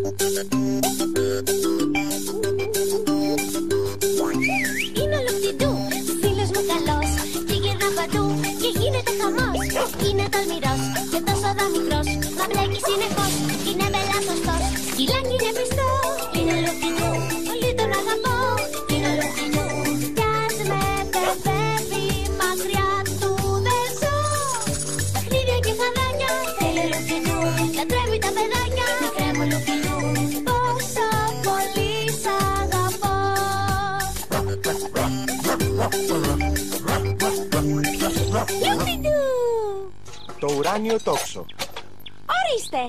Είναι ο Λουφτιντού, φίλος μου καλός, και γυρνά παντού και γίνεται χαμός. Είναι τολμηρός και τόσο δα μικρός, μα μπλέκει συνεχώς, είναι μπελάσωστος. Κυλάκι είναι πιστό, είναι ο Λουφτιντού, πολύ τον αγαπώ. Είναι ο Λουφτιντού, κι ας με παιδεύει, μακριά του δεν ζω. Παιχνίδια και χαδάνια, θέλει ο Λουφτιντού, λατρεύει τα παιδάκια. Μικρέ μου Λουφτιντού, πόσο πολύ σ' αγαπώ. Λουφτιντού! Το ουράνιο τόξο. Ορίστε!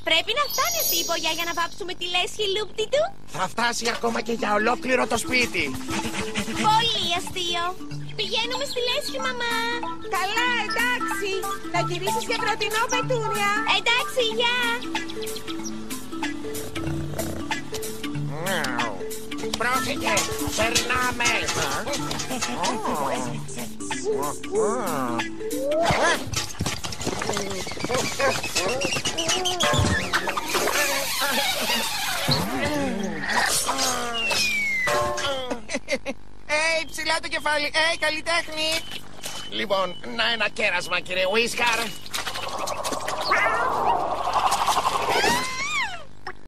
Πρέπει να φτάνει αυτή η μπογιά για να βάψουμε τη λέσχη, Λουφτιντού. Θα φτάσει ακόμα και για ολόκληρο το σπίτι. Πολύ αστείο. Πηγαίνουμε στη λέσχη, μαμά. Καλά, εντάξει. Θα γυρίσεις και προτινό, Πετούνια. Εντάξει, γεια. Πρόσεχε, περνάμε. Ψηλά το κεφάλι. Καλλιτέχνη. Λοιπόν, να ένα κέρασμα, κύριε Βίσκαρ.